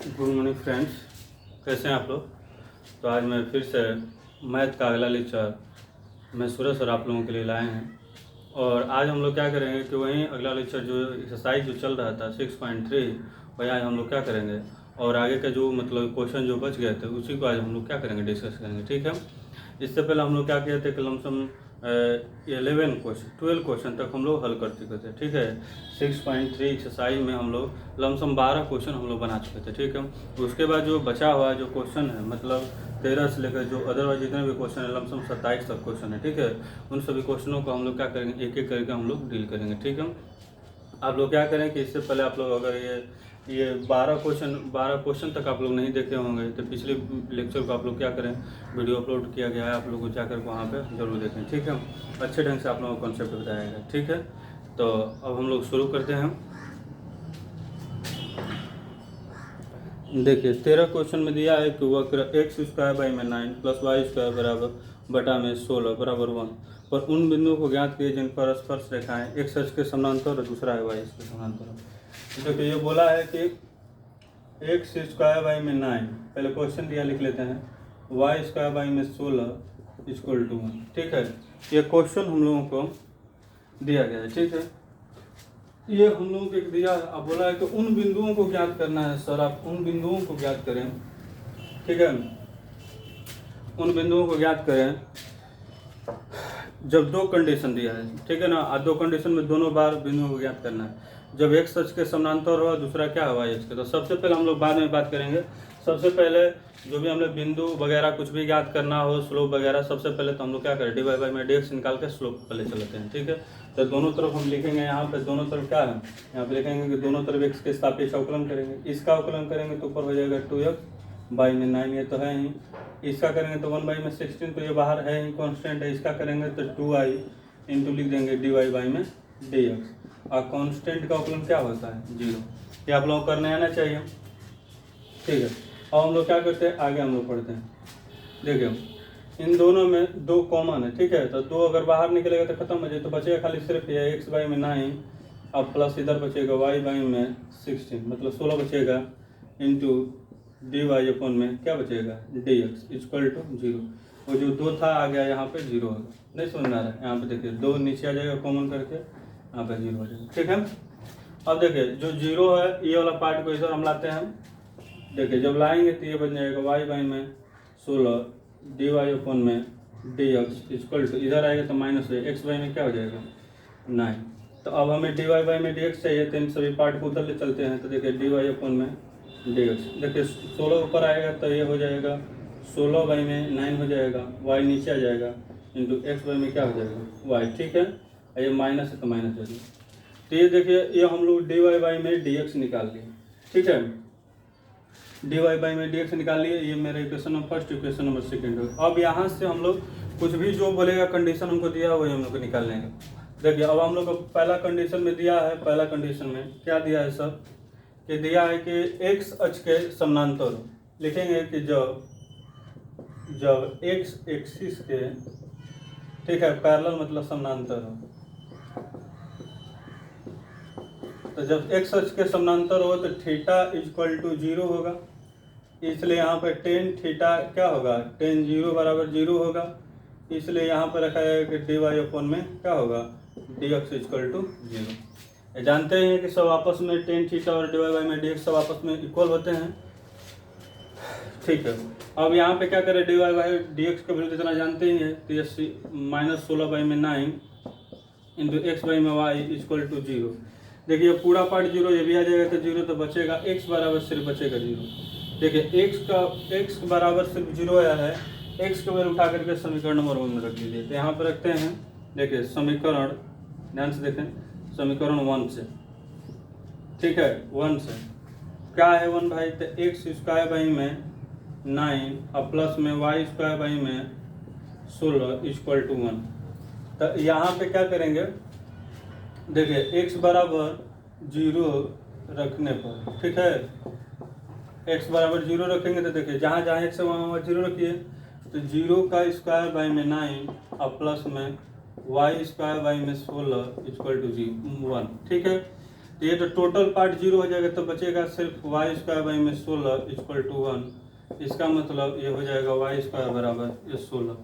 Good morning friends, कैसे हैं आप लोग। तो आज मैं फिर से मैथ का अगला लेक्चर मैं सूरज सर आप लोगों के लिए लाए हैं। और आज हम लोग क्या करेंगे कि वहीं अगला लेक्चर जो एक्सरसाइज जो चल रहा था 6.3 वही आज हम लोग क्या करेंगे, और आगे का जो मतलब क्वेश्चन जो बच गए थे उसी को आज हम लोग क्या करेंगे, डिस्कस करेंगे। ठीक है। इससे पहले हम लोग क्या किए थे कि लमसम 12 क्वेश्चन तक हम लोग हल कर चुके थे। ठीक है। 6.3 एक्सरसाइज में हम लोग लमसम 12 क्वेश्चन हम लोग बना चुके थे। ठीक है। तो उसके बाद जो बचा हुआ जो क्वेश्चन है, मतलब 13 से लेकर जो अदरवाइज जितने भी क्वेश्चन है लमसम 27 तक क्वेश्चन है। ठीक है। उन सभी क्वेश्चनों को हम लोग क्या करेंगे, एक एक करके हम लोग डील करेंगे। ठीक है। आप लोग क्या करें कि इससे पहले आप लोग अगर ये 12 क्वेश्चन तक आप लोग नहीं देखे होंगे तो पिछले लेक्चर को आप लोग क्या करें, वीडियो अपलोड किया गया है, आप लोग को जाकर वहाँ पे जरूर देखें। ठीक है। अच्छे ढंग से आप लोगों को कॉन्सेप्ट बताया गया। ठीक है। तो अब हम लोग शुरू करते हैं। देखिए 13 क्वेश्चन में दिया है कि वक्र एक्स स्क्वायर बाई में 9 प्लस वाई स्क्वायर बराबर बटा में 16 बराबर 1 पर उन बिंदुओं को ज्ञात किए जिन पर स्पर्श रेखाएं एक सच के समानांतर और दूसरा है वाई इसके समानांतर। देखिए ये बोला है कि एक्स स्क्वायर बाई में 9, पहले क्वेश्चन दिया लिख लेते हैं, वाई स्क्वायर बाई में 16 इक्वल टू 1। ठीक है। ये क्वेश्चन हम लोगों को दिया गया है। ठीक है। ये हम लोगों को एक दिया, अब बोला है कि उन बिंदुओं को ज्ञात करना है। सर आप उन बिंदुओं को ज्ञात करें। ठीक है। उन बिंदुओं को ज्ञात करें जब दो कंडीशन दिया है। ठीक है ना। दो कंडीशन में दोनों बार बिंदुओं को ज्ञात करना है। जब एक सच के समानांतर हो, दूसरा क्या हुआ इसके। तो सबसे पहले हम लोग बाद में बात करेंगे। सबसे पहले जो भी हम लोग बिंदु वगैरह कुछ भी ज्ञात करना हो, स्लोप वगैरह, सबसे पहले तो हम लोग क्या करें, डी वाई बाई में डी एक्स निकाल के स्लोप पहले चलते हैं। ठीक है। तो दोनों तरफ हम लिखेंगे, यहाँ पे दोनों तरफ क्या है, यहाँ पे लिखेंगे कि दोनों तरफ एक्स के सापेक्ष अवकलन करेंगे। इसका अवकलन करेंगे तो ऊपर हो जाएगा 2x बाई में 9, ये तो है ही। इसका करेंगे तो 1 बाई में 16, तो ये बाहर है ही, कॉन्स्टेंट है। इसका करेंगे तो 2i इंटू लिख देंगे डी वाई बाई में डी एक्स। और कॉन्स्टेंट का अवकलन क्या होता है, 0। ये आप लोगों को करने आना चाहिए। ठीक है। अब हम लोग क्या करते हैं, आगे हम लोग पढ़ते हैं। देखिए इन दोनों में दो कॉमन है। ठीक है। तो दो अगर बाहर निकलेगा तो खत्म हो जाए, तो बचेगा खाली सिर्फ ये एक्स बाई में 9 अब प्लस इधर बचेगा वाई बाई में 16, मतलब 16 बचेगा इंटू डी वाई अपन में क्या बचेगा, डी एक्स इक्वल टू 0। वो जो दो था आ गया यहाँ पे 0 होगा। नहीं समझ में आ रहा है, यहाँ पे देखिए 2 नीचे आ जाएगा कॉमन करके, यहाँ पे 0 हो जाएगा। ठीक है। अब देखिए जो 0 है ये वाला पार्ट को इधर हम लाते हैं। देखिए जब लाएंगे तो ये बन जाएगा वाई बाई में 16 डी वाई अपन में डी एक्स इक्वल टू, इधर आएगा तो माइनस हो जाएगा, एक्स बाई में क्या हो जाएगा 9। तो अब हमें डी वाई बाई में डी एक्स चाहिए, तो इन सभी पार्ट को उधर ले चलते हैं। तो देखिए डी वाई अपन में डी एक्स, देखिए 16 ऊपर आएगा तो ये हो जाएगा 16 बाई में 9 हो जाएगा, वाई नीचे आ जाएगा इंटू एक्स बाई में क्या हो जाएगा वाई। ठीक है। ये माइनस है तो माइनस हो जाएगा। तो ये देखिए ये हम लोग डी वाई बाई में डी एक्स निकाल लिए। ठीक है। डी वाई बाई में डी एक्स निकाल लिए। ये मेरा equation number first, equation number second हो। अब यहाँ से हम लोग कुछ भी जो बोलेगा कंडीशन हमको दिया वही हम लोग को निकाल लेंगे। देखिए अब हम लोग को पहला कंडीशन में दिया है, पहला कंडीशन में क्या दिया है सर, कि दिया है कि एक्स अक्ष के समानांतर हो। लिखेंगे कि जब एक्स एक्सिस के, ठीक है, पैरेलल मतलब समानांतर हो। तो जब एक्स अक्ष के समानांतर हो तो थीटा इक्वल टू 0 होगा, इसलिए यहाँ पर टेन थीटा क्या होगा, टेन 0 बराबर 0 होगा। इसलिए यहाँ पर रखा है कि डी वाई अपन में क्या होगा, डी एक्स इक्वल टू 0। जानते हैं कि सब आपस में टेन थीटा और डी वाई बाई में डी एक्स सब आपस में इक्वल होते हैं। ठीक है। अब यहाँ पे क्या करें, d y by d x का वैल्यू जितना जानते ही है, तो ये माइनस 16 बाई में 9 इंटू एक्स बाई में वाई इक्वल टू 0। देखिए पूरा पार्ट 0, ये भी आ जाएगा तो 0, तो बचेगा एक्स बराबर सिर्फ बचेगा 0। देखिए एक्स बराबर सिर्फ 0 आया है, एक्स का वैल्यू उठा करके समीकरण नंबर 1 में रख दीजिए। तो यहाँ पर रखते हैं। देखिए समीकरण ध्यान से देखें, समीकरण 1 से, ठीक है, 1 से क्या है 1 भाई, तो एक्स स्क्वायर बाई में 9 और प्लस में वाई स्क्वायर बाई में 16 इक्वल टू 1। तो यहाँ पे क्या करेंगे, देखिए एक्स बराबर 0 रखने पर, ठीक है, एक्स बराबर 0 रखेंगे तो देखिए जहाँ जहाँ एक्स है वहाँ 0 रखिए। तो 0 का स्क्वायर बाई में 9 और प्लस में वाई स्क्वायर बाई में 16 इक्वल टू 1। ठीक है। तो ये तो टोटल पार्ट 0 हो जाएगा, तो बचेगा सिर्फ वाई स्क्वायर बाई में 16 इक्वल टू 1। इसका मतलब ये हो जाएगा वाई स्क्वायर बराबर ये 16।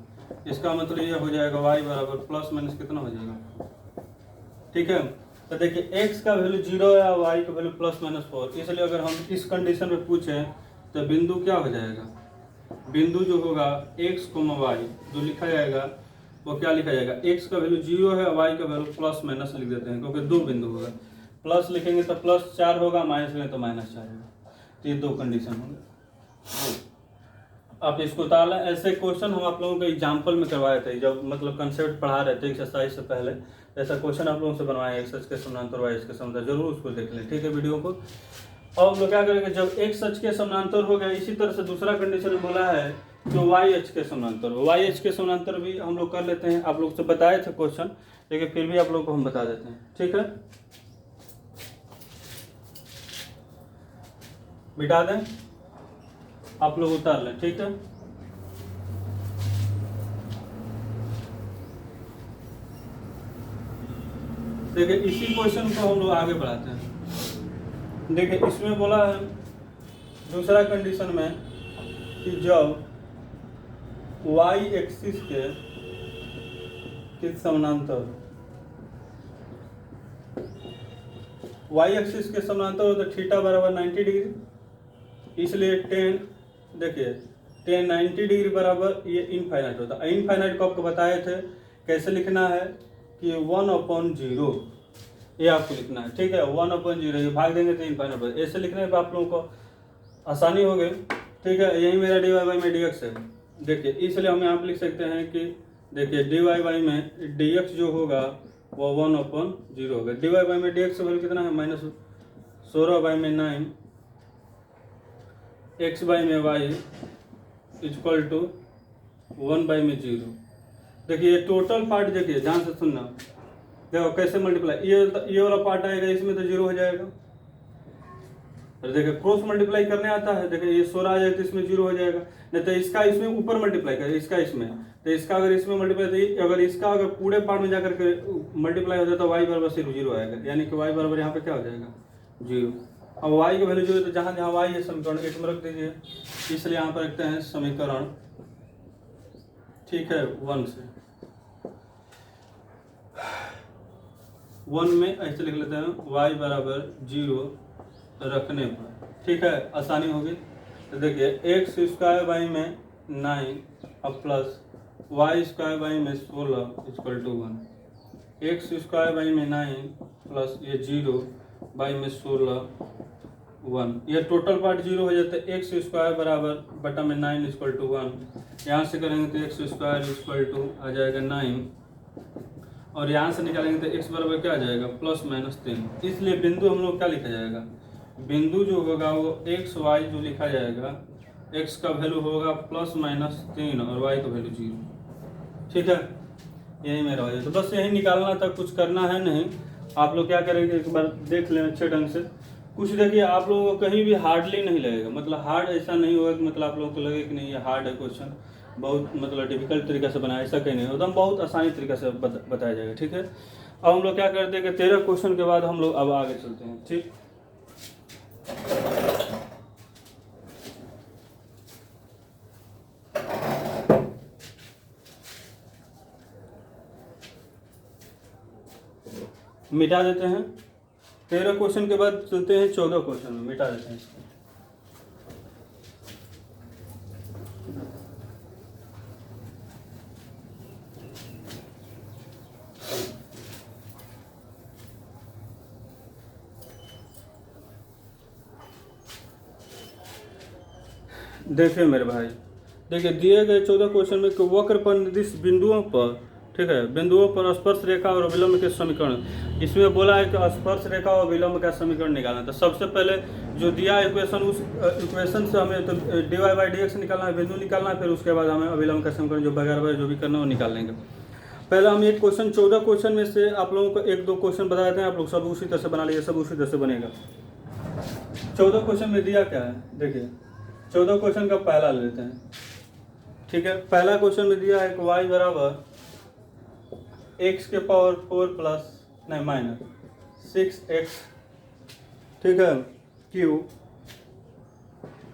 इसका मतलब ये हो जाएगा वाई बराबर प्लस माइनस कितना हो जाएगा, ठीक है। तो देखिए x का वैल्यू 0 है और y का वैल्यू प्लस माइनस 4, इसलिए अगर हम इस कंडीशन में पूछें तो बिंदु क्या हो जाएगा, बिंदु जो होगा x, y जो लिखा जाएगा वो क्या लिखा जाएगा, x का वैल्यू 0 है और y का वैल्यू प्लस माइनस लिख देते हैं, क्योंकि दो बिंदु होगा, प्लस लिखेंगे तो प्लस 4 होगा, माइनस लिखेंगे तो माइनस 4 होगा। तो ये दो कंडीशन होंगे। आप इसको उतार लें। ऐसे क्वेश्चन हम आप लोगों को एग्जाम्पल में करवाए थे, जब मतलब कंसेप्ट पढ़ा रहे थे एक्सरसाइज से पहले, ऐसा क्वेश्चन आप लोगों से बनवाए एक्स के समानांतर वाई के समानांतर, जरूर उसको देख लें, ठीक है वीडियो को। और हम लोग क्या करेंगे, जब एक्स अक्ष के समानांतर हो गया, इसी तरह से दूसरा कंडीशन में बोला है कि वाई अक्ष के समानांतर हो, वाई अक्ष के समानांतर भी हम लोग कर लेते हैं। आप लोग से बताए थे क्वेश्चन, लेकिन फिर भी आप लोग को हम बता देते हैं, ठीक है। मिटा दें, आप लोग उतार लें, ठीक है। देखिए इसी क्वेश्चन को हम लोग आगे बढ़ाते हैं। देखिए इसमें बोला है दूसरा कंडीशन में कि जब y एक्सिस के समानांतर, y एक्सिस के समानांतर हो तो थीटा बराबर 90 डिग्री, इसलिए टेन, देखिए टेन 90 डिग्री बराबर ये इनफाइनाइट होता है। इनफाइनाइट को आपको बताए थे कैसे लिखना है कि 1/0 ये आपको लिखना है, ठीक है। 1/0 ये भाग देंगे तो इनफाइनाइट, ऐसे लिखने पर आप लोगों को आसानी हो गई, ठीक है। यही मेरा डी वाई बाई में डी एक्स है। देखिए इसलिए हम यहाँ पर लिख सकते हैं कि देखिए डी वाई बाई में डी एक्स जो होगा वो 1/0 होगा। डी वाई बाई में डी एक्स वैल्यू कितना है, -16/9 x बाई में y इक्वल टू 1/0। देखिए ये टोटल पार्ट, देखिए ध्यान से सुनना, देखो कैसे मल्टीप्लाई, ये वाला पार्ट आएगा, इसमें तो 0 हो जाएगा। और देखिए क्रॉस मल्टीप्लाई करने आता है, देखिए ये 16 आ जाएगा तो इसमें 0 हो जाएगा, नहीं तो इसका इसमें ऊपर मल्टीप्लाई करें, इसका इसमें, तो इसका अगर इसमें मल्टीप्लाई, तो अगर इसका अगर पूरे पार्ट में जाकर के मल्टीप्लाई हो जाए तो y बराबर सिर्फ 0 आएगा, यानी कि y बराबर यहाँ पे क्या हो जाएगा 0। अब y की वैल्यू 0 है तो जहाँ जहाँ y है समीकरण 1 में रख दीजिए, इसलिए यहाँ पर रखते हैं समीकरण, ठीक है, 1 से 1 में ऐसे लिख लेते हैं y बराबर 0 रखने पर, ठीक है, आसानी होगी। तो देखिए एक्स स्क्वायर बाई में 9 अब प्लस वाई स्क्वायर बाई में 16 equal to 1, x square by में 9 प्लस ये 0 बाई में 16 1, ये टोटल पार्ट 0 हो जाता है। एक्स स्क्वायर बराबर बटा में 9 इक्वल टू 1, यहाँ से करेंगे तो एक्स स्क्वायर इक्वल टू आ जाएगा 9, और यहाँ से निकालेंगे तो x बराबर क्या आ जाएगा +-3। इसलिए बिंदु हम लोग क्या लिखा जाएगा, बिंदु जो होगा वो एक्स वाई जो लिखा जाएगा, x का वैल्यू होगा +-3 और y का वैल्यू 0, ठीक है। यही मेरा हो जाए, तो बस यही निकालना था, कुछ करना है नहीं। आप लोग क्या करेंगे एक बार देख लें अच्छे ढंग से, कुछ देखिए आप लोगों को कहीं भी हार्डली नहीं लगेगा, मतलब हार्ड ऐसा नहीं होगा कि मतलब आप लोगों को लगे कि नहीं ये हार्ड है क्वेश्चन, बहुत मतलब डिफिकल्ट तरीके से बनाया, ऐसा कहीं नहीं, एकदम बहुत आसानी तरीके से बताया जाएगा, ठीक है। अब हम लोग क्या करते हैं कि 13 क्वेश्चन के बाद हम लोग अब आगे चलते हैं, ठीक। मिटा देते हैं 13 क्वेश्चन के बाद चलते हैं 14 क्वेश्चन में, मिटा देते हैं इसको। देखिए मेरे भाई, देखिए दिए गए 14 क्वेश्चन में वक्र पर निर्दिष्ट बिंदुओं पर, ठीक है, बिंदुओं पर स्पर्श रेखा और विलंब के समीकरण, इसमें बोला है कि स्पर्श रेखा और विलंब का समीकरण निकालना। तो सबसे पहले जो दिया इक्वेशन, उस इक्वेशन से हमें तो dy बाई डी एक्स निकालना है, बिंदु निकालना है, फिर उसके बाद हमें अविलंब का समीकरण जो वगैरह जो भी करना है वो निकाल लेंगे। पहले हम एक क्वेश्चन 14 क्वेश्चन में से आप लोगों को 1-2 क्वेश्चन बता देते हैं, आप लोग सब उसी तरह से बना लीजिए, सब उसी तरह से बनेगा। 14 क्वेश्चन में दिया क्या है, देखिए 14 क्वेश्चन का पहला ले लेते हैं, ठीक है। पहला क्वेश्चन में दिया है कि y बराबर x के पावर 4 प्लस नहीं -6x ठीक है, क्यू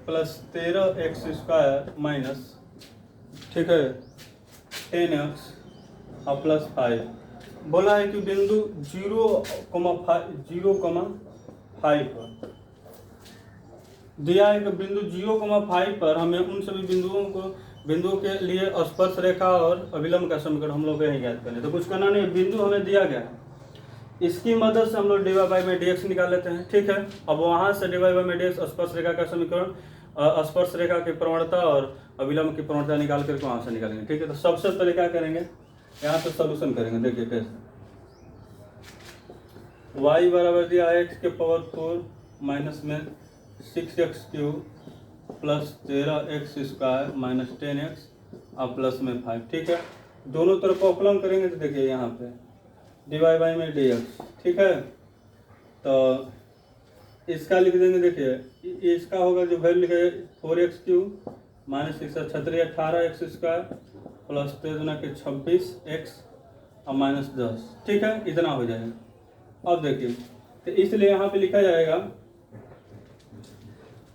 प्लस 13x² माइनस, ठीक है, 10x और प्लस 5। बोला है कि बिंदु 0,5 पर दिया है कि बिंदु 0,5 पर हमें उन सभी बिंदुओं के लिए स्पर्श रेखा और अभिलंब का समीकरण हम लोग यही ज्ञात करें। तो कुछ करना नहीं, बिंदु हमें दिया गया है, इसकी मदद से हम लोग dy बाई में dx निकाल लेते हैं। ठीक है, अब वहां से dy बाई में dx स्पर्श रेखा का समीकरण, स्पर्श रेखा की प्रवणता और अभिलंब की प्रवणता निकाल करके वहां से निकालेंगे। ठीक है, तो सबसे पहले क्या करेंगे, यहाँ पे सोल्यूशन करेंगे। देखिए कैसे, y बराबर दिया है x के पावर 4 माइनस में 6x³ plus 13x² minus 10x और प्लस में 5। ठीक है, दोनों तरफ अवकलन करेंगे तो देखिए यहाँ पे dy बाई में dx। ठीक है, तो इसका लिख देंगे। देखिए इसका होगा जो वैल्यू लिखे 4x³ माइनस 6 18x² प्लस 13 के 26x और माइनस 10। ठीक है, इतना हो जाएगा। अब देखिए, तो इसलिए यहाँ पे लिखा जाएगा,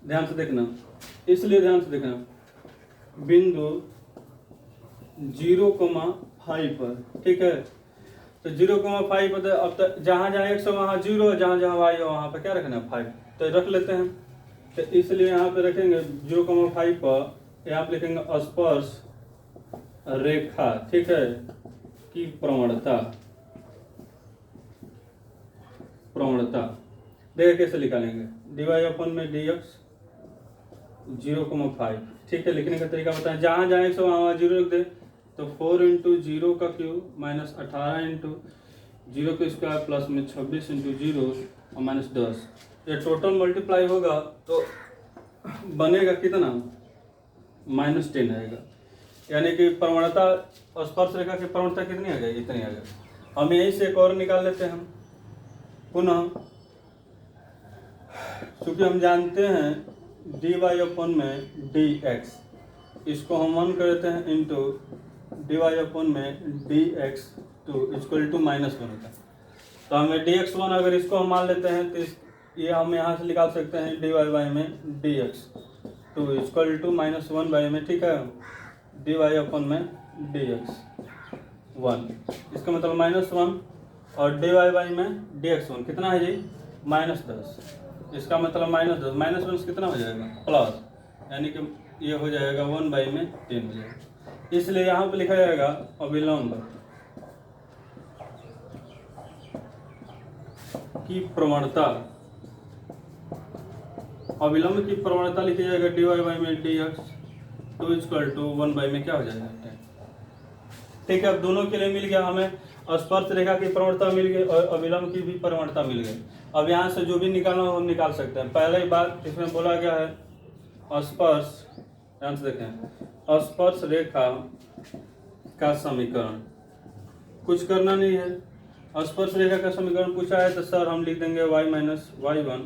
ध्यान से देखना, इसलिए ध्यान से देखना, बिंदु 0,5 पर। ठीक है, तो 0,5 पर अब तक जहाँ जहाँ x हो वहाँ 0, जहाँ जहाँ y हो वहाँ पर क्या रखना है 5, तो रख लेते हैं। तो इसलिए यहाँ पे रखेंगे 0,5 पर, यहाँ पे लिखेंगे स्पर्श रेखा, ठीक है, की प्रवणता। देखिए कैसे निकालेंगे, dy अपन में dx 0,5। ठीक है, लिखने का तरीका बताएं, जहाँ जहाँ x हो वहाँ 0 रख दे, तो 4 इंटू 0 का क्यूब माइनस 18 इंटू 0 का स्क्वायर प्लस में 26 इंटू 0 और माइनस 10। ये टोटल मल्टीप्लाई होगा तो बनेगा कितना, माइनस 10 आएगा। यानी कि प्रवणता, स्पर्श रेखा की प्रवणता कितनी आ जाएगी, इतनी आ जाएगी। हम यहीं से एक और निकाल लेते हैं पुनः, क्योंकि हम जानते हैं dy अपन में dx, इसको हम 1 कर देते हैं इंटू dy अपन में dx इक्वल टू -1 होता है। तो हमें dx1 अगर इसको हम मान लेते हैं तो ये हम यहाँ से निकाल सकते हैं dy बाई में dx इक्वल टू -1 बाई में, ठीक है, dy अपन में dx 1, इसका मतलब -1, और dy बाई में dx1 कितना है जी, -10, इसका मतलब -10 -1 कितना हो जाएगा, प्लस, यानी कि ये हो जाएगा 1 बाई में 10 हो जाएगा। इसलिए यहाँ पे लिखा जाएगा अभिलंब की प्रवणता, अभिलंब की प्रवणता लिखी जाएगा dy बाई में dx 2 इक्वल टू 1 बाई में क्या हो जाएगा 10। ठीक है, अब दोनों के लिए मिल गया, हमें स्पर्श रेखा की प्रवणता मिल गई और अभिलंब की भी प्रवणता मिल गई। अब यहाँ से जो भी निकालना हो हम निकाल सकते हैं। पहले ही बात इसमें बोला गया है स्पर्श, ध्यान से देखें, स्पर्श रेखा का समीकरण, कुछ करना नहीं है। स्पर्श रेखा का समीकरण पूछा है तो सर हम लिख देंगे y minus y one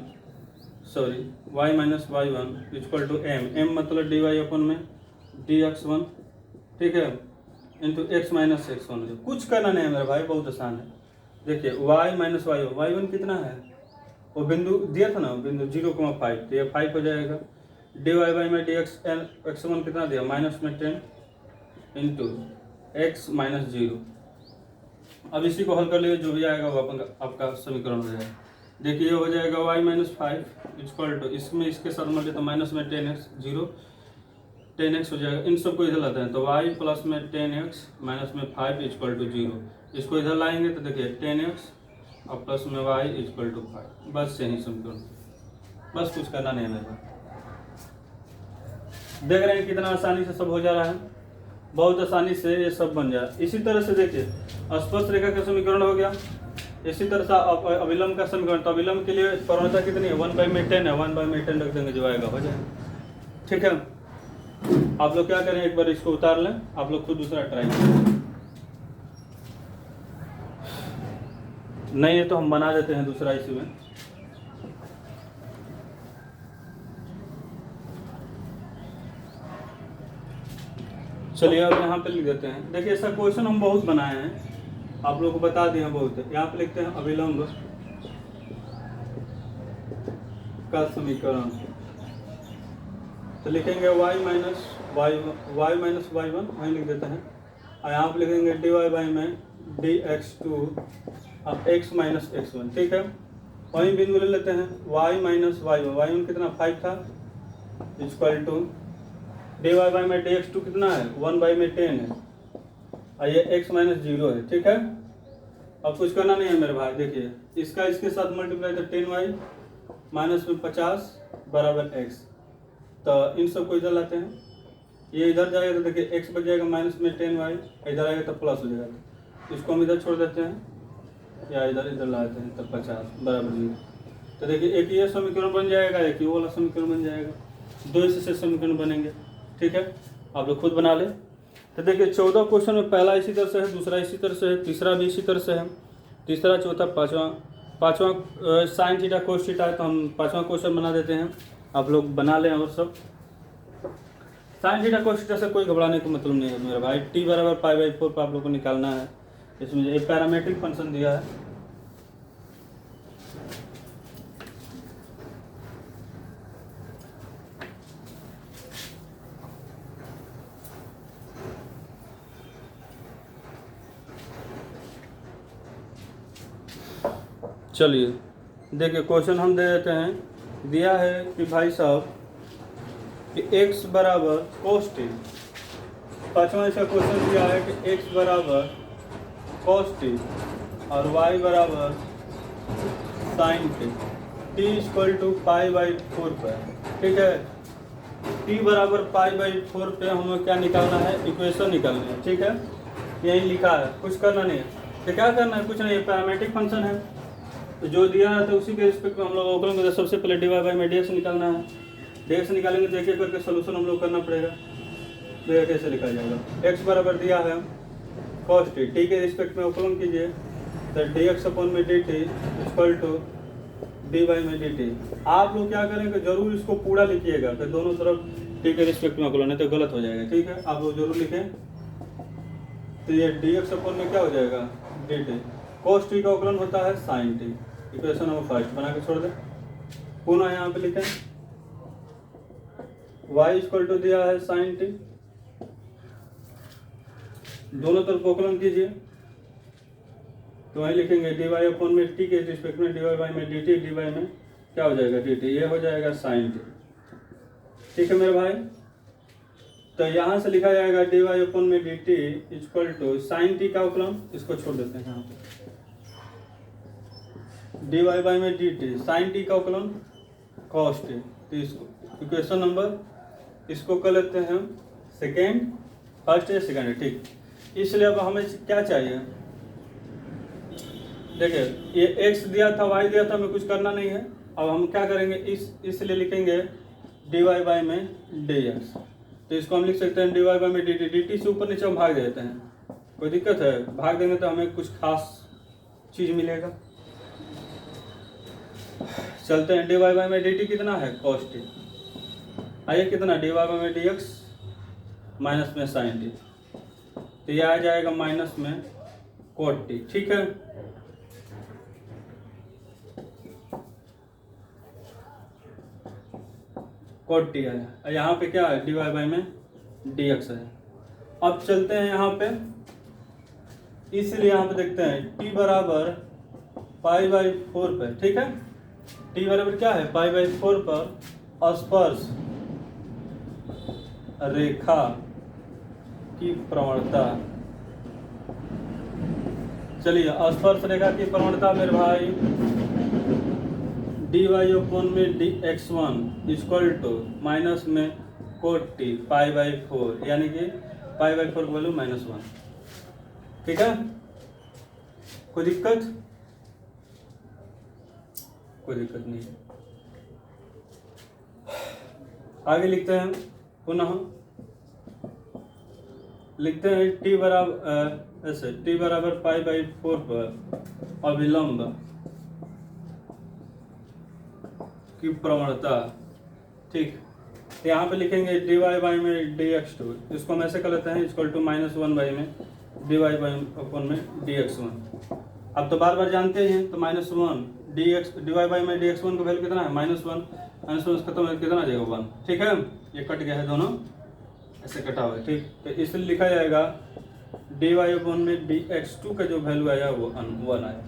equal to m मतलब dy अपन में dx1, ठीक है, इंटू x माइनस x1। कुछ करना नहीं है मेरे भाई, बहुत आसान है। देखिए y माइनस y1 कितना है, वो बिंदु दिया था ना, बिंदु 0,5, तो ये 5 हो जाएगा। dy बाई में dx1 कितना दिया, माइनस में 10 इंटू x माइनस 0। अब इसी को हल कर लिए, जो भी आएगा वो आपका समीकरण हो जाएगा। देखिए ये हो जाएगा y माइनस 5 इक्वल टू, इसमें इसके साथ मल्टीप्लाई तो माइनस में 10x 0 10x हो जाएगा। इन सबको इधर लाते हैं तो y प्लस में 10x माइनस में 5 इक्वल टू 0, इसको इधर लाएंगे तो देखिए 10x और प्लस में y इक्वल टू 5। बस यही समीकरण, बस कुछ करना नहीं है मेरे पास। देख रहे हैं कितना आसानी से सब हो जा रहा है, बहुत आसानी से ये सब बन जाए। इसी तरह से देखिए स्पर्श रेखा का समीकरण हो गया, इसी तरह से अभिलंब का समीकरण, तो अभिलंब के लिए प्रवणता कितनी है, 1 बाई में 10 है, 1 बाई में 10 रख देंगे, जो आएगा हो जाएगा। ठीक है, आप लोग क्या करें, एक बार इसको उतार लें, आप लोग खुद दूसरा ट्राई करें, नहीं है तो हम बना देते हैं दूसरा इसी में। चलिए अब यहाँ पे लिख देते हैं। देखिए ऐसा क्वेश्चन हम बहुत बनाए हैं, आप लोगों को बता दिए हैं बहुत। यहाँ पे लिखते हैं अभिलंब का समीकरण, तो लिखेंगे y माइनस वाई वन वहीं लिख देते हैं, और यहाँ पर लिखेंगे डी वाई बाई में dx2 अब x माइनस x1। ठीक है, वहीं बिंदु ले लेते हैं y माइनस वाई वन कितना 5 था, equal to d y by में dx2 कितना है 1/10 है, और ये x माइनस 0 है। ठीक है, अब कुछ करना नहीं है मेरे भाई, देखिए इसका इसके साथ मल्टीप्लाई तो 10y माइनस में 50 बराबर x, तो इन सबको इधर लाते हैं, ये इधर जाएगा तो देखिए x बच जाएगा माइनस में 10y, इधर आएगा तो प्लस हो जाएगा, तो इसको हम इधर छोड़ देते हैं या इधर लाते हैं तो 50 बराबर 0। तो देखिए एक ये समीकरण बन जाएगा, एक ये वाला समीकरण बन जाएगा, दो इससे समीकरण बनेंगे। ठीक है, आप लोग खुद बना ले। तो देखिए 14 क्वेश्चन में पहला इसी तरह से है, दूसरा इसी तरह से है, तीसरा भी इसी तरह से है, तीसरा चौथा पाँचवा साइन थीटा कोस थीटा है, तो हम पाँचवा क्वेश्चन बना देते हैं, आप लोग बना लें। और सब साइन थीटा कोस थीटा से कोई घबराने का मतलब नहीं है मेरा भाई, t बराबर π/4 पर आप लोग को निकालना है। इसमें एक पैरामेट्रिक फंक्शन दिया है, चलिए देखिए क्वेश्चन हम दे देते हैं। दिया है कि भाई साहब कि x बराबर कोस टी, पाँचवा इसका क्वेश्चन दिया है कि x बराबर कोस टी और y बराबर sine t, t equal to π/4 पर। ठीक है, t बराबर π/4 पे हमें क्या निकालना है, इक्वेशन निकालनी है। ठीक है, यही लिखा है, कुछ करना नहीं है। तो क्या करना है, कुछ नहीं, पैरामेट्रिक फंक्शन है, तो जो दिया है तो उसी के रिस्पेक्ट में हम लोग अवकलन करेंगे। सबसे पहले डी वाई बाई में dx निकालना है, dx निकालेंगे तो एक एक करके सोल्यूशन हम लोग करना पड़ेगा। तो यह कैसे लिखा जाएगा, x बराबर दिया है cos t, t के रिस्पेक्ट में अवकलन कीजिए, तो dx अपॉन में dt इक्वल टू dy में dt। आप लोग क्या करेंगे, जरूर इसको पूरा लिखिएगा कि दोनों तरफ t के रिस्पेक्ट में अवकलन है, तो गलत हो जाएगा। ठीक है, आप लोग जरूर लिखें। तो ये dx अपॉन में क्या हो जाएगा dt, cos t का अवकलन होता है sin t, equation number first बना के छोड़ दें। पुनः यहाँ पे लिखें y इक्वल टू दिया है sin t, दोनों तरफ अवकलन कीजिए, तो वहीं लिखेंगे dy अपॉन में t के रिस्पेक्ट में dy बाई में dt, dy में क्या हो जाएगा dt, ये हो जाएगा sin t। ठीक है मेरे भाई, तो यहाँ से लिखा जाएगा dy अपॉन में dt equal to sin t का अवकलन, इसको छोड़ देते हैं यहाँ पे, dy बाई में dt sin t का अवकलन cos t, तो इसको इक्वेशन नंबर इसको कर लेते हैं हम सेकेंड, फर्स्ट है सेकेंड है। ठीक, इसलिए अब हमें क्या चाहिए, देखिए ये x दिया था y दिया था, हमें कुछ करना नहीं है। अब हम क्या करेंगे, इसलिए लिखेंगे dy बाई में dx, तो इसको हम लिख सकते हैं dy बाई में dt से ऊपर नीचे हम भाग देते हैं, कोई दिक्कत है, भाग देंगे तो हमें कुछ खास चीज़ मिलेगा। चलते हैं dy बाई में dt कितना है cos t, आइए कितना dy बाई में dx माइनस में sin t, तो यह आ जाएगा माइनस में cot t। ठीक है, cot t आया, यहाँ पे क्या है dy बाई में dx है। अब चलते हैं यहाँ पे, इसलिए यहाँ पे देखते हैं t बराबर π/4 पे। ठीक है, t बराबर क्या है π/4 पर स्पर्श रेखा की प्रवणता। चलिए स्पर्श रेखा की प्रवणता मेरे भाई dy अपॉन में dx1 इक्वल टू माइनस में cot t π/4, यानी कि π/4 की वैल्यू -1। ठीक है, कोई दिक्कत, कोई दिक्कत नहीं है। आगे लिखते हैं, पुनः लिखते हैं t बराबर ऐसे t बराबर π/4 पर अभिलंब की प्रवणता। ठीक, तो यहाँ पे लिखेंगे dy बाई में dx2, इसको हम ऐसे कर लेते हैं इक्वल टू -1 बाई में dy बाई अपॉन में dx1। अब तो बार बार जानते हैं, तो -1 dy बाई में dx1 का वैल्यू कितना है -1, -1 खत्म है कितना आ जाएगा 1। ठीक है, ये कट गया है, दोनों ऐसे कटा हुआ है। ठीक, तो इसलिए लिखा जाएगा dy अपॉन में dx2 का जो वैल्यू आया वो 1 आया।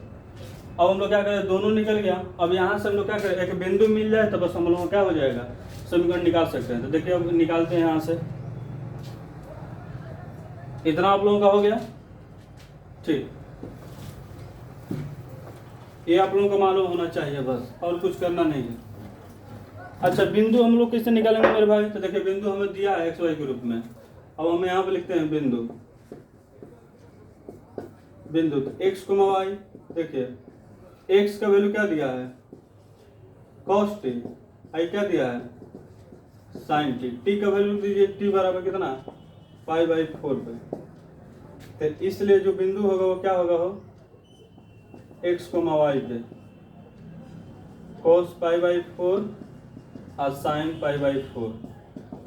अब हम लोग क्या करें, दोनों निकल गया। अब यहाँ से हम लोग क्या करें, एक बिंदु मिल जाए तो बस हम लोग क्या हो जाएगा, समीकरण निकाल सकते हैं। तो देखिए अब निकालते हैं यहाँ से, इतना आप लोगों का हो गया। ठीक, ये आप लोगों को मालूम होना चाहिए बस, और कुछ करना नहीं है। अच्छा, बिंदु हम लोग किससे निकालेंगे मेरे भाई, तो देखिए बिंदु हमें दिया है xy के रूप में। अब हम यहाँ पे लिखते हैं बिंदु तो x, y, देखिए x का वैल्यू क्या दिया है, cos t, i क्या दिया है, sin t, t का वैल्यू दीजिए, t बराबर कितना, π/4 पे। तो इसलिए जो बिंदु होगा वो क्या होगा, हो x, y पे cos π/4 और sin π/4।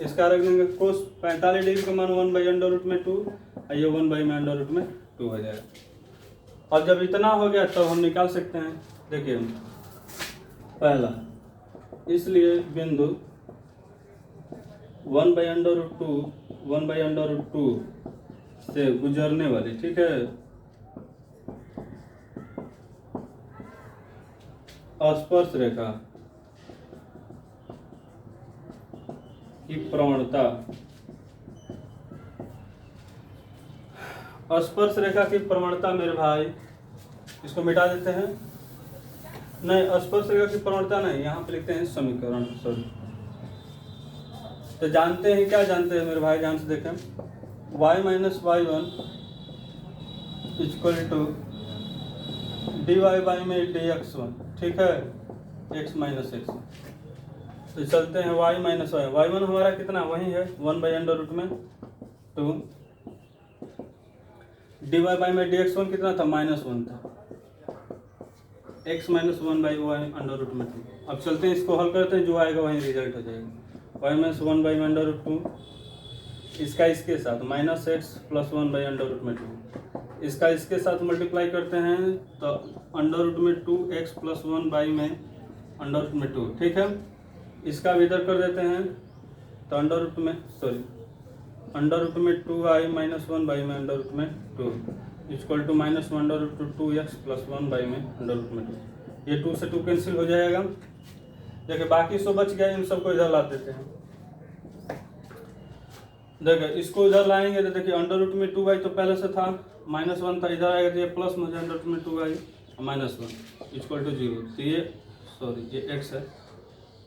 इसका रख देंगे cos 45 डिग्री का मान 1/√2 और ये 1/√2 हो जाएगा। और जब इतना हो गया तब तो हम निकाल सकते हैं। देखिए पहला, इसलिए बिंदु 1/√2 से गुजरने वाली, ठीक है, स्पर्श रेखा की प्रवणता, स्पर्श रेखा की प्रवणता मेरे भाई, इसको मिटा देते हैं। नहीं, स्पर्श रेखा की प्रवणता नहीं, यहाँ पे लिखते हैं समीकरण। सॉरी, तो जानते हैं, क्या जानते हैं मेरे भाई, ध्यान से देखें, y - y1 equal to dy by में dx1, ठीक है, x - x। तो चलते हैं y - y1 हमारा कितना वही है 1/√2, dy बाई में dx1 कितना था, -1 था, x - 1/√2। अब चलते हैं इसको हल करते हैं, जो आएगा वही रिजल्ट हो जाएगा। y - 1/√2 इसका इसके साथ -x + 1/√2, इसका इसके साथ मल्टीप्लाई करते हैं तो √2x + 1/√2, ठीक है। इसका भी इधर कर देते हैं तो √2 में 2i - 1/√2 इक्वल टू -1√2x + 1/√2। ये 2 से 2 कैंसिल हो जाएगा। देखिए बाकी सब बच गया, इन सबको इधर ला देते हैं। देखिए इसको इधर लाएंगे तो देखिए √2y तो पहले से था, -1 था, इधर आएगा तो ये प्लस में √2y -1 इक्वल टू 0। तो ये सॉरी ये x है,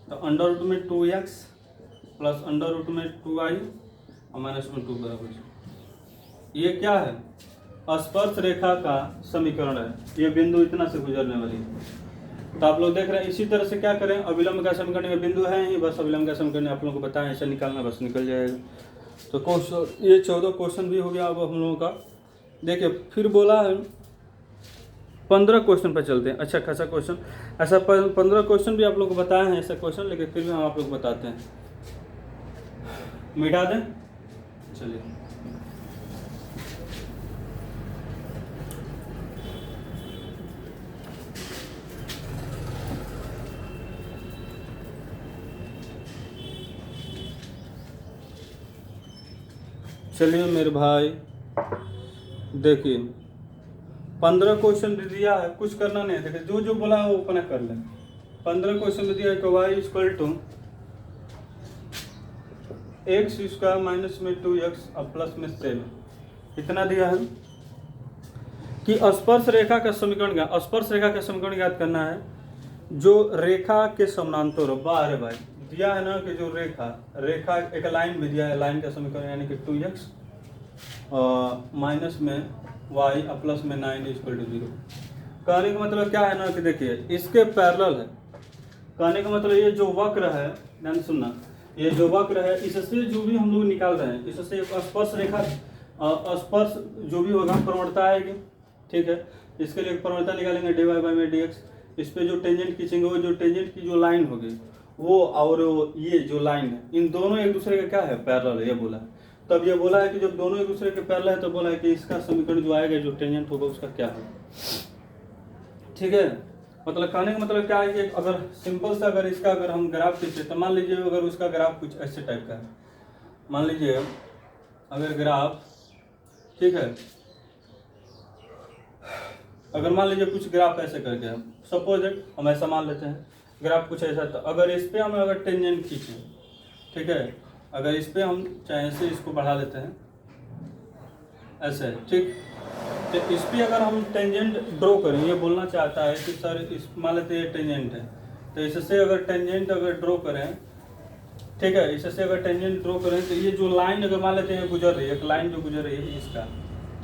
तो √2x + √2y और -2 बराबर। ये क्या है, स्पर्श रेखा का समीकरण है। ये बिंदु इतना से गुजरने वाली है। तो आप लोग देख रहे हैं, इसी तरह से क्या करें, अविलंब का समीकरण में बिंदु है ही, बस अविलंब का समीकरण आप लोगों को बताएं, ऐसा निकालना, बस निकल जाएगा। तो क्वेश्चन, ये 14 क्वेश्चन भी हो गया अब हम लोगों का। देखिए फिर बोला है 15 क्वेश्चन पर चलते हैं। अच्छा खासा क्वेश्चन, ऐसा 15 क्वेश्चन भी आप लोग को बताए हैं ऐसा क्वेश्चन, लेकिन फिर भी हम आप लोग को बताते हैं, मिटा दें। चलिए चलिए मेरे भाई, देखिए 15 क्वेश्चन भी दिया है, कुछ करना नहीं है। देखिए जो जो बोला है वो अपना कर लें। 15 क्वेश्चन में दिया है कि y equal to x square minus में 2x और प्लस में 7, इतना दिया है कि स्पर्श रेखा का समीकरण क्या, स्पर्श रेखा का समीकरण याद करना है जो रेखा के समानांतर हो। बाहर है भाई, दिया है ना कि जो रेखा एक लाइन में दिया है, लाइन का समीकरण यानी कि 2x माइनस में y और प्लस में 9 इक्वल टू 0। कहने का मतलब क्या है ना कि देखिए इसके पैरेलल है। कहने का मतलब ये जो वक्र है, ध्यान सुनना, ये जो वक्र है इससे जो भी हम लोग निकाल रहे हैं, इससे एक स्पर्श रेखा, स्पर्श जो भी होगा प्रवणता आएगी, ठीक है। इसके लिए प्रवणता निकालेंगे dy बाई में dx। इस पे जो टेंजेंट खींचेंगे, वो जो टेंजेंट की जो लाइन होगी वो और ये जो लाइन है, इन दोनों एक दूसरे का क्या है, पैरेलल है, ये बोला। तब ये बोला है कि जब दोनों एक दूसरे के पैरेलल है तो बोला है कि इसका समीकरण जो आएगा, जो टेंजेंट होगा उसका क्या है, ठीक है। मतलब कहने का मतलब क्या है कि अगर सिंपल सा अगर इसका अगर हम ग्राफ खींचे तो मान लीजिए अगर उसका ग्राफ कुछ ऐसे टाइप का है, मान लीजिए अगर ग्राफ, ठीक है, अगर मान लीजिए कुछ ग्राफ ऐसे करके हम सपोज हम ऐसा मान लेते हैं ग्राफ कुछ ऐसा, तो अगर इस पर हम अगर टेंजेंट खींचें, ठीक है, अगर इस पर हम चाहे से इसको बढ़ा लेते हैं ऐसे, ठीक, तो इस पर अगर हम टेंजेंट ड्रॉ करें, ये बोलना चाहता है कि सर इस मान लेते हैं ये टेंजेंट है, तो इससे अगर टेंजेंट अगर ड्रॉ करें, ठीक है, इससे अगर टेंजेंट ड्रॉ करें तो ये जो लाइन अगर मान लेते हैं गुजर रही है, एक लाइन जो गुजर रही है इसका,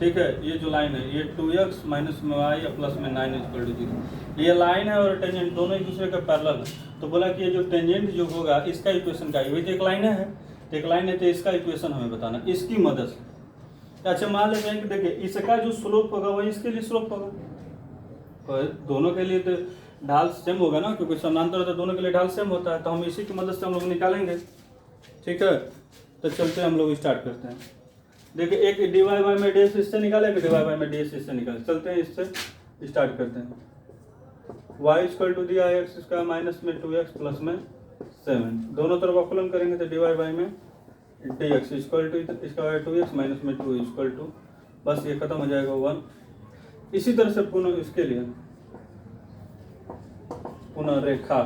ठीक है, ये जो लाइन है ये 2x माइनस में y या प्लस में 9 इक्वल टू 0, ये लाइन है और टेंजेंट दोनों एक दूसरे का पैरेलल है। तो बोला कि ये जो टेंजेंट जो होगा इसका इक्वेशन का, वही तो एक लाइन है, तो एक लाइन है तो इसका इक्वेशन हमें बताना इसकी मदद से। अच्छा मान लेते हैं कि देखिए इसका जो स्लोप होगा वही इसके लिए स्लोप होगा, और दोनों के लिए तो ढाल सेम होगा ना, क्योंकि समानांतर होता है दोनों के लिए ढाल सेम होता है, तो हम इसी की मदद से हम लोग निकालेंगे। ठीक है, तो चलते हम लोग स्टार्ट करते हैं। देखिए एक डी वाई बाई में डी एस इससे निकाले, डी वाई बाई में डी एस इससे निकाले, चलते हैं इससे स्टार्ट करते हैं। वाई इक्वल टू दिया है एक्स इसका माइनस में 2x प्लस में 7, दोनों तरफ अवकलन करेंगे तो डी वाई बाई में डी एक्स इक्वल टू इसका 2x माइनस में 2 इक्वल टू, बस ये खत्म हो जाएगा 1। इसी तरह से पुनः इसके लिए पुनः रेखा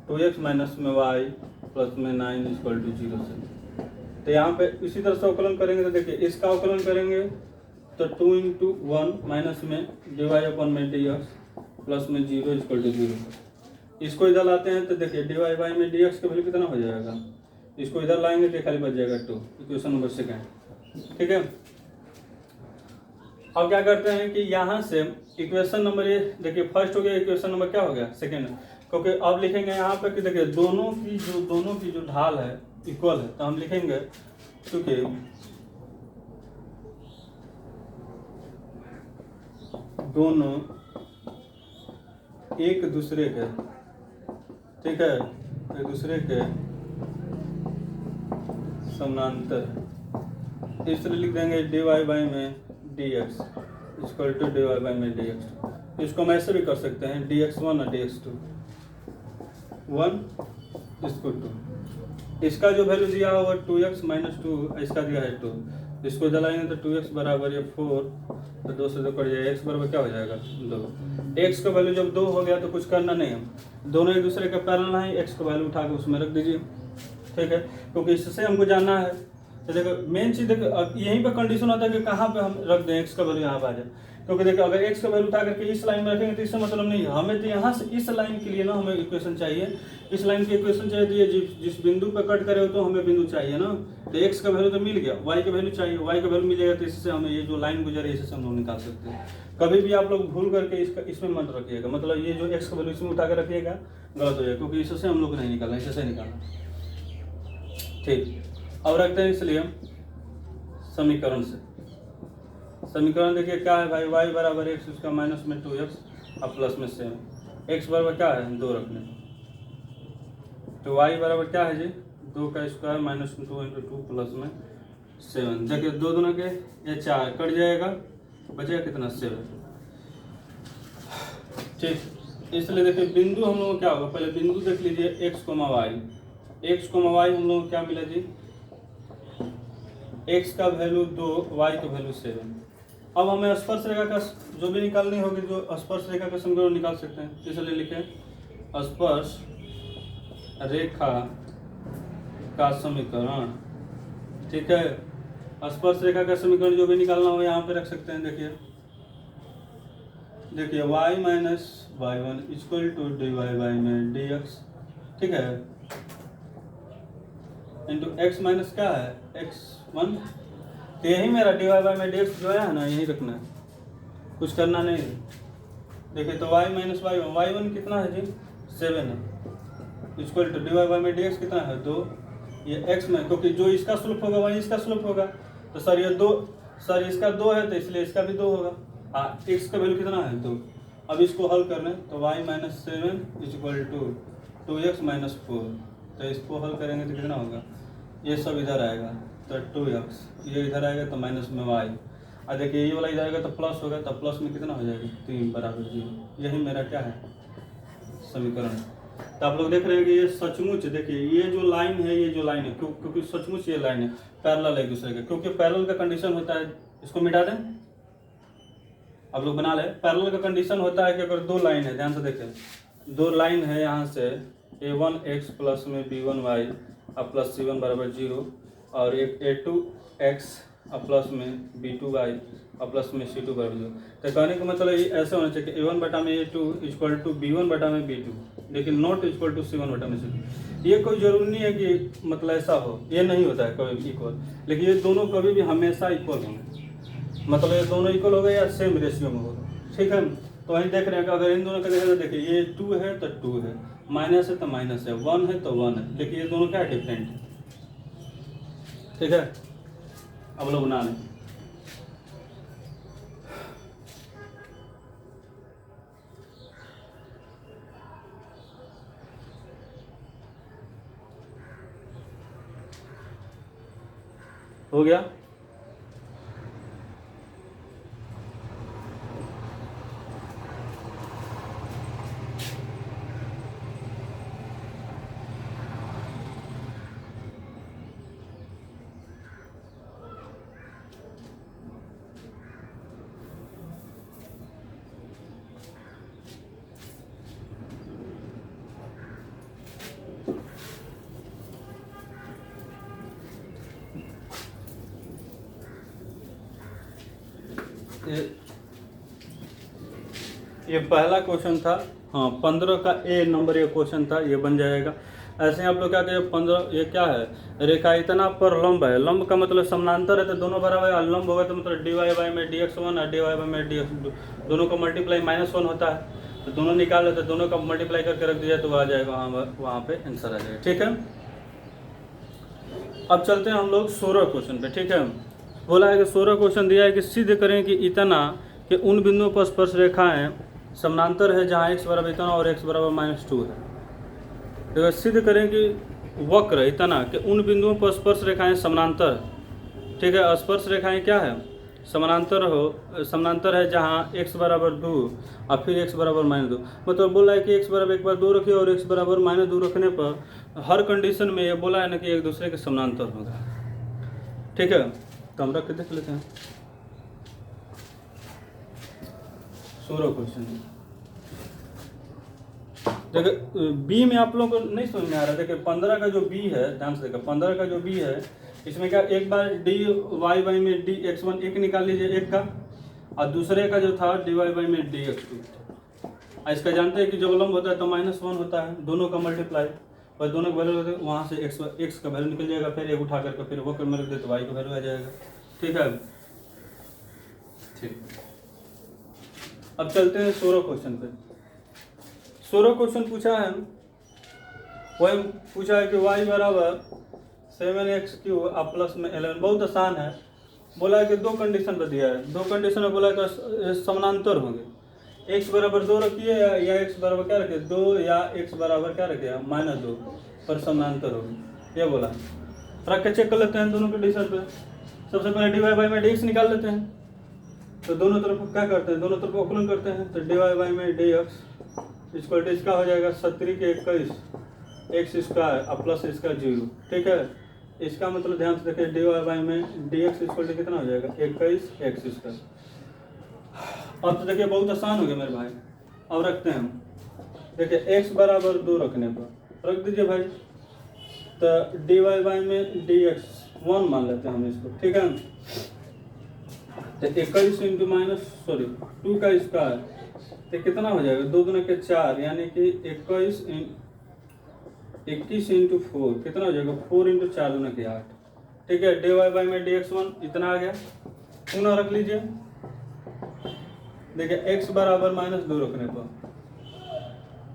2x माइनस में y प्लस में 9 इक्वल टू 0 से, तो यहाँ पे इसी तरह से अवकलन करेंगे तो देखिए इसका अवकलन करेंगे तो 2 इंटू 1 माइनस में डी वाई अपन में डी एक्स प्लस में 0 इक्वल टू 0। इसको इधर लाते हैं तो देखिए डी वाई बाई में डी एक्स का वैल्यू कितना हो जाएगा, इसको इधर लाएंगे तो खाली बच जाएगा 2, इक्वेशन नंबर 2। ठीक है, अब क्या करते हैं कि यहाँ से इक्वेशन नंबर ये देखिए फर्स्ट हो गया, इक्वेशन नंबर क्या हो गया सेकेंड, क्योंकि अब लिखेंगे यहाँ पे कि देखिए दोनों की जो ढाल है इक्वल है, तो हम लिखेंगे क्योंकि दोनों एक दूसरे के, ठीक है, एक दूसरे के समानांतर, इसलिए लिख देंगे डी वाई बाई में d x equal to d y by में डी एक्स। इसको हम ऐसे भी कर सकते हैं डी एक्स 1 और डी एक्स 2 1 इसको 2, इसका जो वैल्यू दिया हुआ 2x माइनस 2, इसका दिया है 2, इसको जलाएंगे तो 2x बराबर ये 4, तो 2 से 2 कट जाएगा, x बराबर क्या हो जाएगा 2। x का वैल्यू जब 2 हो गया तो कुछ करना नहीं है, दोनों एक दूसरे का पैरेलल है, x का वैल्यू उठा के उसमें रख दीजिए। ठीक है, क्योंकि इससे हमको जानना है, तो देखो मेन चीज़ देखो यहीं पर कंडीशन होता है कि कहाँ पे हम रख दें x का वैल्यू यहाँ पर आ जाए, क्योंकि देखो अगर x का वैल्यू उठा करके इस लाइन में रखेंगे तो इससे मतलब नहीं है, हमें तो यहाँ से इस लाइन के लिए ना हमें इक्वेशन चाहिए, इस लाइन की इक्वेशन चाहिए, तो ये जिस बिंदु पे कट करे हो तो हमें बिंदु चाहिए ना, तो x का वैल्यू तो मिल गया, y का वैल्यू चाहिए, y का वैल्यू मिलेगा तो इससे हमें ये जो लाइन गुजरे इससे हम लोग निकाल सकते हैं। कभी भी आप लोग भूल करके इसमें मत रखिएगा, मतलब ये जो x का वैल्यू इसमें उठा कर रखिएगा गलत हो जाएगा, क्योंकि इससे हम लोग नहीं निकालना, इससे निकालना। ठीक, अब रखते हैं इसलिए समीकरण से, समीकरण देखिए क्या है भाई, y बराबर एक्स उसका माइनस में 2x और प्लस में 7, x बराबर क्या है 2 रखने, तो y बराबर क्या है जी 2 का स्क्वायर माइनस 2 इंटू 2 प्लस में 7। देखिए 2 दूना के ये 4 कट जाएगा, बचेगा कितना 7। ठीक, इसलिए देखिए बिंदु हम लोगों को क्या होगा, पहले बिंदु देख लीजिए x, y हम लोगों को क्या मिला जी, x का वैल्यू 2, y का वैल्यू 7। अब हमें स्पर्श रेखा का जो भी निकालनी होगी, जो स्पर्श रेखा का समीकरण निकाल सकते हैं, इसलिए लिखें स्पर्श रेखा का समीकरण। ठीक है, स्पर्श रेखा का समीकरण जो भी निकालना हो यहाँ पे रख सकते हैं। देखिए y minus y one equal to d y by में डी एक्स, ठीक है, इंटू एक्स माइनस क्या है x1, तो यही मेरा डी वाई बाई में डी एक्स जो है ना यही रखना है, कुछ करना नहीं है। देखिए तो y माइनस वाई वन कितना है जी 7 है, equal to d y by में डी एक्स कितना है 2, ये x में क्योंकि जो इसका स्लोप होगा वही इसका स्लोप होगा, तो सर ये 2, सर इसका 2 है तो इसलिए इसका भी 2 होगा, x का वैल्यू कितना है 2। अब इसको हल करना है तो y minus 7 equal to 2x minus 4, तो इसको हल करेंगे तो कितना होगा, ये सब इधर आएगा तो 2x, ये इधर आएगा तो माइनस में y। और देखिए ये वाला इधर आएगा तो प्लस होगा, तो प्लस में कितना हो जाएगा 3 बराबर 0। यही मेरा क्या है समीकरण। तो आप लोग देख रहे हैं कि ये सचमुच देखिए ये जो लाइन है, ये जो लाइन है क्योंकि सचमुच ये लाइन है पैरेलल एक दूसरे के, क्योंकि पैरेलल का कंडीशन होता है, इसको मिटा दें आप लोग बना ले। पैरेलल का कंडीशन होता है कि अगर दो लाइन है, ध्यान से देखें, दो लाइन है यहाँ से a1x प्लस में b1y अब प्लस c1 बराबर 0 और एक a2x अब प्लस में b2y और प्लस में c2 बराबर 0। तो कहने का मतलब ये ऐसे होना चाहिए कि a1 बटा में a2 इक्वल टू b1 बटा में b2, लेकिन नॉट इक्वल टू c1 बटा में c2। ये कोई जरूरी नहीं है कि मतलब ऐसा हो, ये नहीं होता है कभी इक्वल, लेकिन ये दोनों कभी भी हमेशा इक्वल होंगे, मतलब ये दोनों इक्वल हो गए या सेम रेशियो में होगा, ठीक है। तो वहीं देख रहे हैं कि अगर इन दोनों का देखा जाए, देखिए ये 2 है तो 2 है, माइनस है तो माइनस है, 1 है तो 1 है, लेकिन ये दोनों क्या है डिफरेंट है, ठीक है। अब लोग बना लें। हो गया। ये पहला क्वेश्चन था, हाँ 15 का ए नंबर ये क्वेश्चन था, ये बन जाएगा। ऐसे ही आप लोग क्या कहें 15, ये क्या है, रेखा इतना पर लंब है, लंब का मतलब समानांतर है तो दोनों बराबर, लंब होगा तो मतलब dy बाई में dx1 और dy बाई में dx2 दोनों का मल्टीप्लाई -1 होता है, तो दोनों निकाल लेते, दोनों का मल्टीप्लाई करके रख दिया तो आ जाएगा वहाँ पे आंसर आ जाएगा, ठीक है। अब चलते हैं हम लोग 16 क्वेश्चन पे, ठीक है। बोला है कि 16 क्वेश्चन दिया है कि सिद्ध करें कि इतना कि उन बिंदुओं पर स्पर्श रेखाएं समानांतर है जहाँ x बराबर इतना और x बराबर -2 है। तो सिद्ध करें कि वक्र इतना कि उन बिंदुओं पर स्पर्श रेखाएं समानांतर, ठीक है। स्पर्श रेखाएं क्या है, समानांतर है जहाँ x बराबर 2 और फिर x बराबर -2, मतलब बोला है कि x बराबर एक बार 2 रखिए और x बराबर -2 रखने पर हर कंडीशन में ये बोला है ना कि एक दूसरे के समानांतर होगा, ठीक है। तो हम रख के देख लेते हैं 16 क्वेश्चन। देखिए बी में आप लोगों को नहीं समझ में आ रहा है, देखिए 15 का जो बी है, ध्यान से देखिए 15 का जो बी है, इसमें क्या एक बार dy बाई में dx1 एक निकाल लीजिए एक का, और दूसरे का जो था dy बाई में dx2। इसका जानते हैं कि जब लंब होता है तो -1 होता है, दोनों का मल्टीप्लाई, और दोनों का वैल्यू होता है, वहाँ से x का वैल्यू निकल जाएगा, फिर एक उठा करके फिर वक्र में रख दे तो y का वैल्यू आ जाएगा, ठीक है। ठीक, अब चलते हैं 16 क्वेश्चन पे। 16 क्वेश्चन पूछा है, वही पूछा है कि y बराबर 7x³ अब प्लस में 11, बहुत आसान है। बोला है कि दो कंडीशन पर दिया है, दो कंडीशन में बोला है कि समानांतर होंगे, x बराबर 2 रखिए या x बराबर क्या रखिए 2 या x बराबर क्या रखिए -2 पर समानांतर होंगे, ये बोला। रख के चेक कर लेते हैं दोनों कंडीशन पे। सबसे पहले dy बाई में dx निकाल लेते हैं, तो दोनों तरफ क्या करते हैं, दोनों तरफ अवकलन करते हैं, तो dy बाई में dx इक्वल टू इसका हो जाएगा 70 के 21 x² अब प्लस इसका 0, ठीक है। इसका मतलब ध्यान से देखिए dy बाई में dx इक्वल टू कितना हो जाएगा 21 x²। अब तो देखिए बहुत आसान हो गया मेरे भाई। अब रखते हैं हम, देखिए x बराबर 2 रखने पर रख दीजिए भाई, तो dy बाई में dx1 मान लेते हैं हम इसको, ठीक है। तो 21 इंटू -2 का स्क्वायर तो कितना हो जाएगा 2 दूना के 4, यानी कि 21 इंटू 4 कितना हो जाएगा 4 इंटू 4 दूना के 8, ठीक है। dy बाई में dx1 इतना आ गया, पुनः रख लीजिए। देखिए x बराबर -2 रखने पर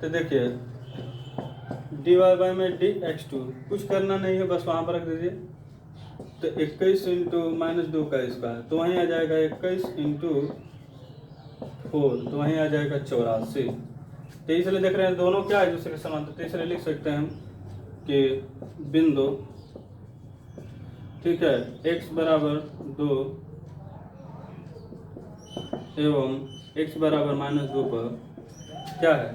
तो देखिए dy बाई में dx2 कुछ करना नहीं है, बस वहाँ पर रख दीजिए। तो 21 इंटू -2 का स्क्वायर तो वहीं आ जाएगा 21 इंटू 4 तो वहीं आ जाएगा 84। तो इसलिए देख रहे हैं दोनों क्या है दूसरे के समानांतर, तो इसलिए लिख सकते हैं हम कि बिंदु, ठीक है, x बराबर 2 एवं x बराबर -2 पर क्या है,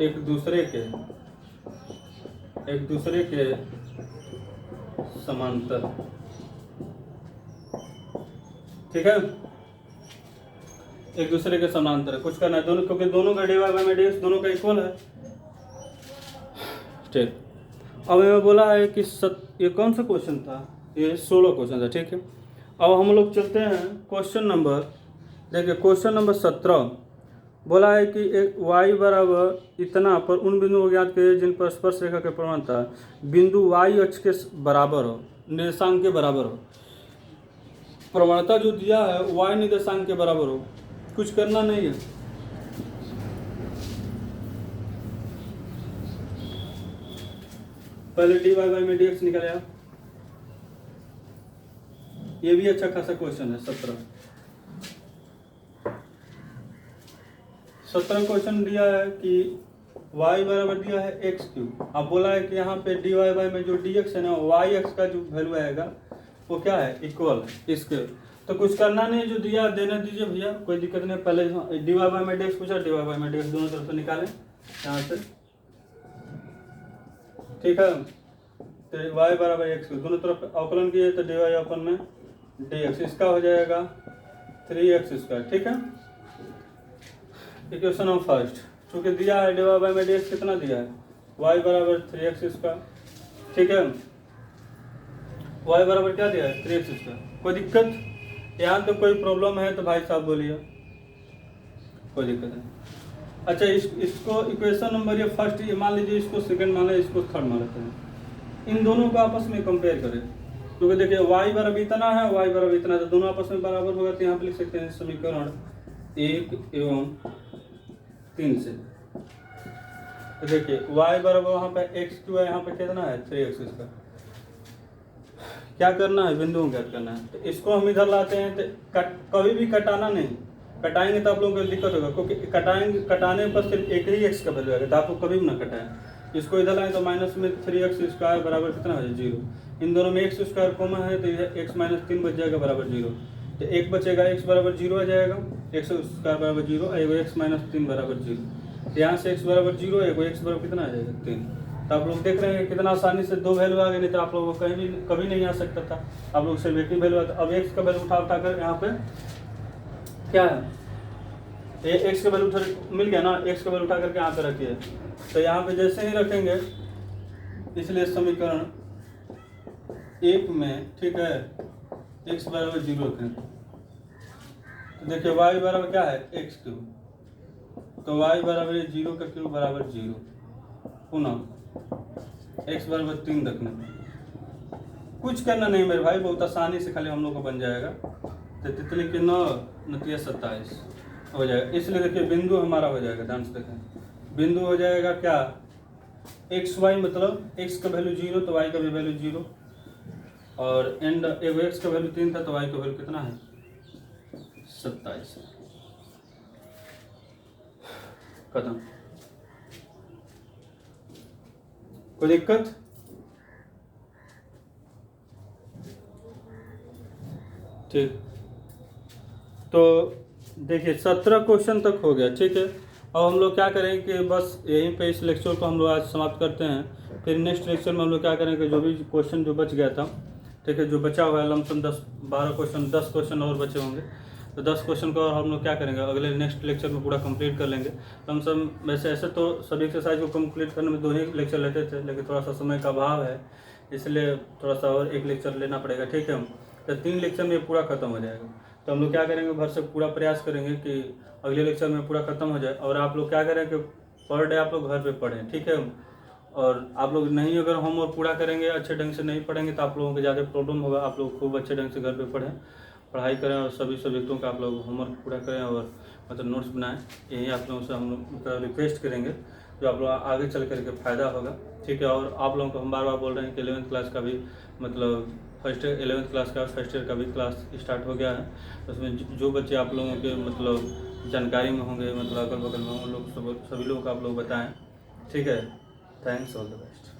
एक दूसरे के समांतर। ठीक है, एक दूसरे के समांतर कुछ करना है दोनों, क्योंकि दोनों का dy/dx दोनों का इक्वल है। ठीक, अब हमें बोला है कि ये कौन सा क्वेश्चन था, ये 16 क्वेश्चन था। ठीक है, अब हम लोग चलते हैं क्वेश्चन नंबर, देखिए क्वेश्चन नंबर 17 बोला है कि एक y बराबर इतना पर उन बिंदुओं को ज्ञात कीजिए जिन पर स्पर्श रेखा के प्रवणता बिंदु y अक्ष के बराबर हो, निर्देशांक के बराबर हो। प्रवणता जो दिया है y निर्देशांक के बराबर हो, कुछ करना नहीं है। पहले dy/dx निकाले, ये भी अच्छा खासा क्वेश्चन है। 17 क्वेश्चन दिया है कि y बराबर दिया है x3। अब बोला है कि यहाँ पे dy में जो dx है ना, y अक्ष का जो वैल्यू आएगा वो क्या है, इक्वल है इसके। तो कुछ करना नहीं, जो दिया देने दीजिए भैया, कोई दिक्कत नहीं। पहले dy/dx पूछा, dy/dx दोनों तरफ से निकालें यहाँ से। ठीक है, तो y बराबर x दोनों तरफ अवकलन किए तो dy अपन में dx, इसका हो जाएगा 3x²। ठीक है, इक्वेशन नंबर फर्स्ट, चूँकि दिया है dy/dx कितना दिया है, y बराबर 3x²। ठीक है, y बराबर क्या दिया है, 3x²। कोई दिक्कत यहाँ तो कोई प्रॉब्लम है तो भाई साहब बोलिए, कोई दिक्कत नहीं। अच्छा, इसको इक्वेशन नंबर ये फर्स्ट, ये मान लीजिए, इसको सेकंड मान लें, इसको थर्ड मान लेते हैं। इन दोनों को आपस में कंपेयर करें, क्योंकि देखिए y बराबर इतना है, y बराबर इतना है, तो दोनों आपस में बराबर होगा। तो यहाँ पे लिख सकते हैं समीकरण 1 एवं 3 से। तो देखिए y बराबर वहाँ पे x2 है, यहाँ पे कितना है 3x²। क्या करना है, बिंदुओं ज्ञात करना है। तो इसको हम इधर लाते हैं, तो कभी भी कटाना नहीं, कटाएंगे तो आप लोगों को दिक्कत होगा, क्योंकि कटाने पर सिर्फ एक ही x का वैल्यू आएगा, तो आप लोग कभी भी ना कटाएं। इसको इधर लाएं तो माइनस में 3x² बराबर कितना हो जाए 0। इन दोनों में x² कॉमन है तो इधर x - 3 बच जाएगा बराबर 0। तो एक बचेगा, x बराबर 0 आ जाएगा, x² बराबर 0, एगो x - 3 बराबर 0। तो यहाँ से x बराबर 0, एगो x बराबर कितना आ जाएगा 3। तो आप लोग देख रहे हैं कितना आसानी से दो वैल्यू आ गए, नहीं तो आप लोगों को कहीं भी कभी नहीं आ सकता था। आप लोग सिर्फ एक ही वैल्यू आता। अब x का वैल्यू उठाकर यहाँ पे क्या है, x का वैल्यू मिल गया ना, x का वैल्यू उठा करके यहाँ पे रखिए। तो यहाँ पे जैसे ही रखेंगे, इसलिए समीकरण 1 में, ठीक है, x बराबर 0 रखें। तो देखिए y बराबर क्या है, x3, तो y बराबर 0 का क्यूब बराबर 0। पुनः x बराबर 3 रखना, कुछ करना नहीं मेरे भाई, बहुत आसानी से खाली हम लोग को बन जाएगा। तो तितली के 9 9 27 हो जाएगा। इसलिए देखिए बिंदु हमारा हो जाएगा, ध्यान से देखें, बिंदु हो जाएगा क्या, xy, मतलब x का वैल्यू 0 तो y का भी वैल्यू 0, और एंड एगो x का वैल्यू 3 था तो y का वैल्यू कितना है 27। खत्म, कोई दिक्कत। ठीक, तो देखिए 17 क्वेश्चन तक हो गया। ठीक है, अब हम लोग क्या करेंगे कि बस यहीं पे इस लेक्चर को हम लोग आज समाप्त करते हैं। फिर नेक्स्ट लेक्चर में हम लोग क्या करेंगे, जो भी क्वेश्चन जो बच गया था, ठीक है, जो बचा हुआ है लमसम 10-12 क्वेश्चन, 10 क्वेश्चन और बचे होंगे, तो 10 क्वेश्चन को और हम लोग क्या करेंगे, अगले नेक्स्ट लेक्चर में पूरा कंप्लीट कर लेंगे लमसम। वैसे ऐसे तो सभी एक्सरसाइज को कंप्लीट करने में 2 ही लेक्चर लेते थे, लेकिन थोड़ा सा समय का अभाव है, इसलिए थोड़ा सा और 1 लेक्चर लेना पड़ेगा। ठीक है, तो 3 लेक्चर में पूरा खत्म हो जाएगा। तो हम लोग क्या करेंगे, भर से पूरा प्रयास करेंगे कि अगले लेक्चर में पूरा खत्म हो जाए। और आप लोग क्या करें कि पर डे आप लोग घर पे पढ़ें, ठीक है। और आप लोग नहीं, अगर होमवर्क पूरा करेंगे, अच्छे ढंग से नहीं पढ़ेंगे, तो आप लोगों को ज़्यादा प्रॉब्लम होगा। आप लोग खूब अच्छे ढंग से घर पे पढ़ें, पढ़ाई करें, और सभी सब्जेक्टों का आप लोग होमवर्क पूरा करें और मतलब नोट्स बनाएं। यही आप लोगों से हम लोग मतलब रिक्वेस्ट करेंगे, जो आप लोग आगे चल करके फ़ायदा होगा। ठीक है, और आप लोगों को हम बार बार बोल रहे हैं कि 11th क्लास का भी मतलब 11th क्लास का फर्स्ट ईयर का भी क्लास स्टार्ट हो गया है। उसमें जो बच्चे आप लोगों के मतलब जानकारी में होंगे, मतलब अगल बगल में, उन लोग सभी लोग को आप लोग बताएं। ठीक है, थैंक्स, ऑल द बेस्ट।